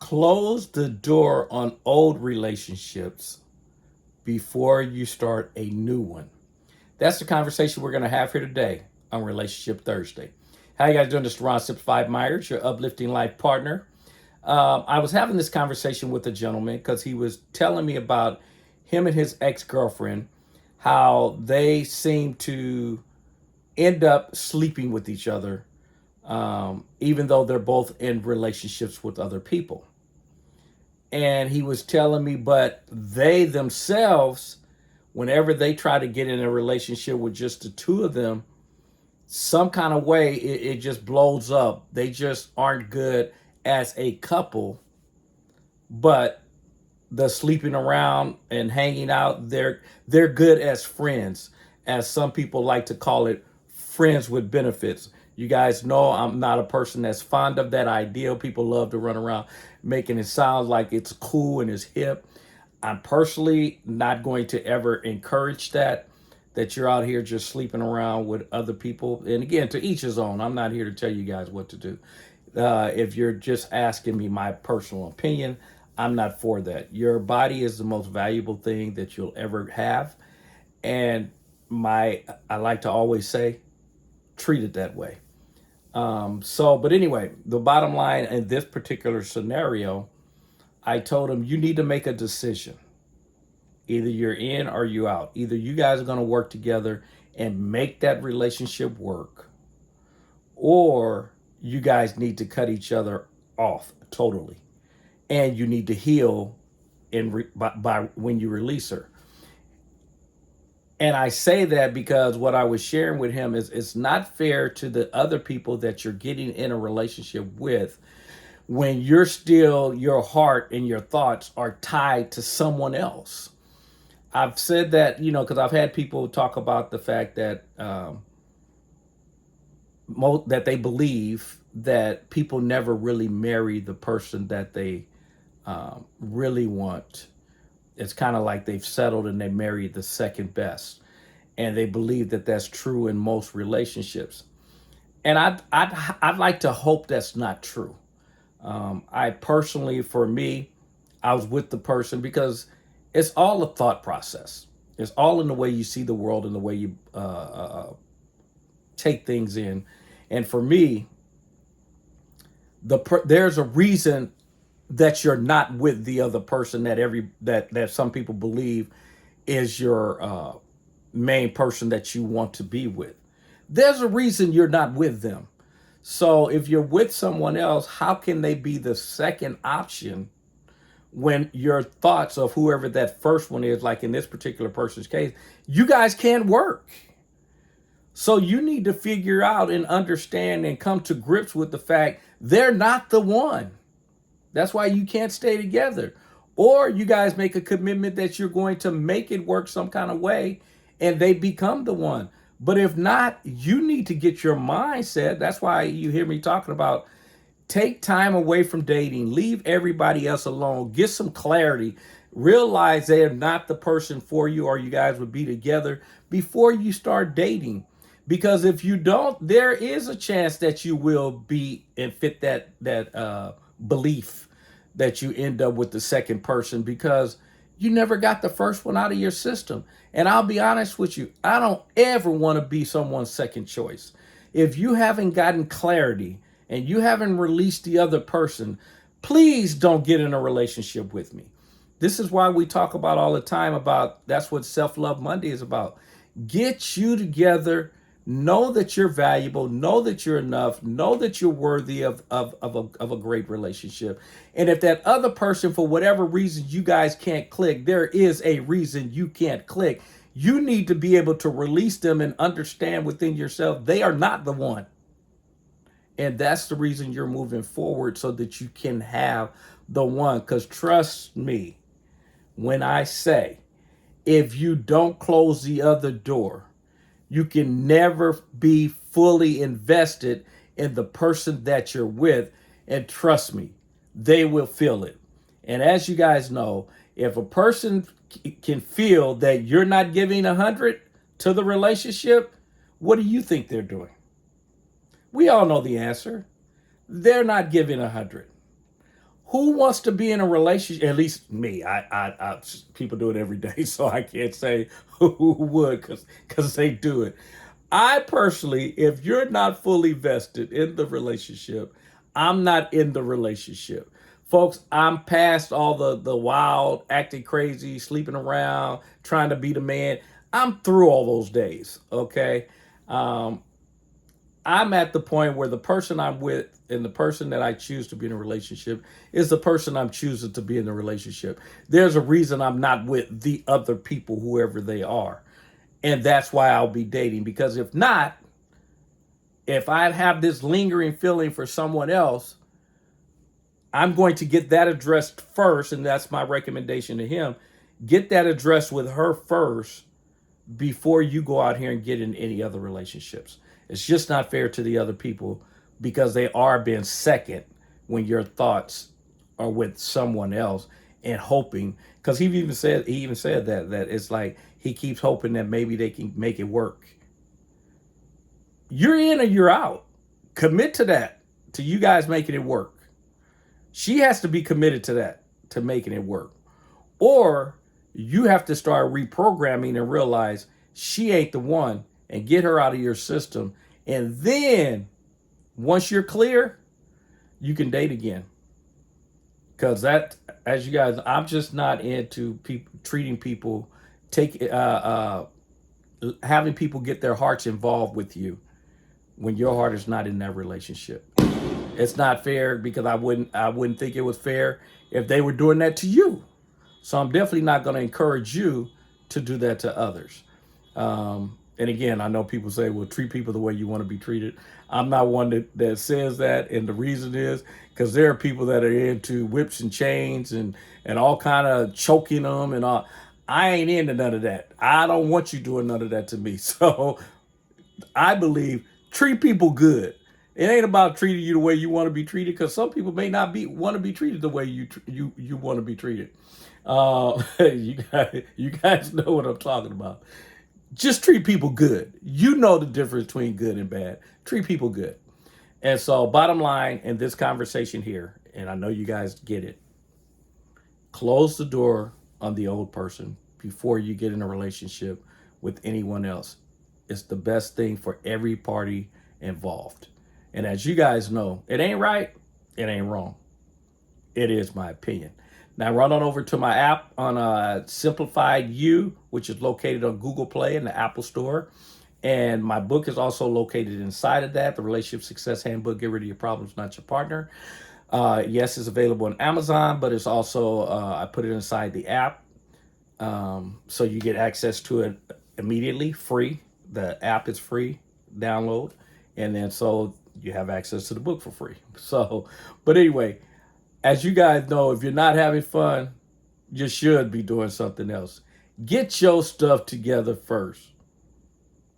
Close the door on old relationships before you start a new one. That's the conversation we're going to have here today on Relationship Thursday. How you guys doing? This is Ron Simplified Myers, your uplifting life partner. I was having this conversation with a gentleman because he was telling me about him and his ex-girlfriend, how they seem to end up sleeping with each other, even though they're both in relationships with other people. And he was telling me, but they themselves, whenever they try to get in a relationship with just the two of them, some kind of way it just blows up. They just aren't good as a couple, but the sleeping around and hanging out, they're good as friends, as some people like to call it, friends with benefits. You guys know I'm not a person that's fond of that ideal. People love to run around making it sound like it's cool and it's hip. I'm personally not going to ever encourage that you're out here just sleeping around with other people. And again, to each his own. I'm not here to tell you guys what to do. If you're just asking me my personal opinion, I'm not for that. Your body is the most valuable thing that you'll ever have. And I like to always say, treat it that way. But anyway, the bottom line in this particular scenario, I told him, you need to make a decision. Either you're in or you out. Either you guys are going to work together and make that relationship work, or you guys need to cut each other off totally. And you need to heal by when you release her. And I say that because what I was sharing with him is it's not fair to the other people that you're getting in a relationship with when you're still, your heart and your thoughts are tied to someone else. I've said that, because I've had people talk about the fact that that they believe that people never really marry the person that they really want. It's kind of like they've settled and they married the second best. And they believe that that's true in most relationships. And I'd like to hope that's not true. I personally, for me, I was with the person because it's all a thought process. It's all in the way you see the world and the way you take things in. And for me, there's a reason that you're not with the other person that some people believe is your main person that you want to be with. There's a reason you're not with them. So if you're with someone else, how can they be the second option when your thoughts of whoever that first one is, like in this particular person's case, you guys can't work? So you need to figure out and understand and come to grips with the fact they're not the one. That's why you can't stay together. Or you guys make a commitment that you're going to make it work some kind of way and they become the one. But if not, you need to get your mindset. That's why you hear me talking about take time away from dating, leave everybody else alone, get some clarity, realize they're not the person for you or you guys would be together before you start dating. Because if you don't, there is a chance that you will be and fit that belief that you end up with the second person because you never got the first one out of your system. And I'll be honest with you, I don't ever want to be someone's second choice. If you haven't gotten clarity and you haven't released the other person, please don't get in a relationship with me. This is why we talk about all the time about that's what Self-Love Monday is about. Get you together. Know that you're valuable, know that you're enough, know that you're worthy of a great relationship. And if that other person, for whatever reason, you guys can't click, there is a reason you can't click. You need to be able to release them and understand within yourself, they are not the one. And that's the reason you're moving forward so that you can have the one. Because trust me, when I say, if you don't close the other door, you can never be fully invested in the person that you're with. And trust me, they will feel it. And as you guys know, if a person can feel that you're not giving 100 to the relationship, what do you think they're doing? We all know the answer. They're not giving 100. Who wants to be in a relationship? At least me. People do it every day, so I can't say who would, because they do it. I personally, if you're not fully vested in the relationship, I'm not in the relationship. Folks, I'm past all the wild, acting crazy, sleeping around, trying to be the man. I'm through all those days, okay? Um, I'm at the point where the person I'm with and the person that I choose to be in a relationship is the person I'm choosing to be in a relationship. There's a reason I'm not with the other people, whoever they are. And that's why I'll be dating. Because if not, if I have this lingering feeling for someone else, I'm going to get that addressed first. And that's my recommendation to him. Get that addressed with her first before you go out here and get in any other relationships. It's just not fair to the other people because they are being second when your thoughts are with someone else and hoping, because he even said that it's like he keeps hoping that maybe they can make it work. You're in or you're out. Commit to that, to you guys making it work. She has to be committed to that, to making it work. Or you have to start reprogramming and realize she ain't the one and get her out of your system. And then once you're clear, you can date again. Because that, as you guys, I'm just not into people treating people, having people get their hearts involved with you when your heart is not in that relationship. It's not fair because I wouldn't think it was fair if they were doing that to you. So I'm definitely not going to encourage you to do that to others. And again, I know people say, well, treat people the way you want to be treated. I'm not one that says that. And the reason is because there are people that are into whips and chains and all kind of choking them and all. I ain't into none of that. I don't want you doing none of that to me. So I believe treat people good. It ain't about treating you the way you want to be treated, because some people may not want to be treated the way you want to be treated. You guys know what I'm talking about. Just treat people good. You know the difference between good and bad. Treat people good. And so, bottom line in this conversation here, and I know you guys get it, close the door on the old person before you get in a relationship with anyone else. It's the best thing for every party involved. And as you guys know, it ain't right, it ain't wrong. It is my opinion. Now run on over to my app on Simplified You, which is located on Google Play and the Apple Store. And my book is also located inside of that, the Relationship Success Handbook, Get Rid of Your Problems, Not Your Partner. Yes, it's available on Amazon, but it's also, I put it inside the app. So you get access to it immediately, free. The app is free, download. And then so you have access to the book for free. So, but anyway, as you guys know, if you're not having fun, you should be doing something else. Get your stuff together first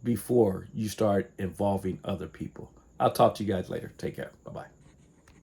before you start involving other people. I'll talk to you guys later. Take care. Bye-bye.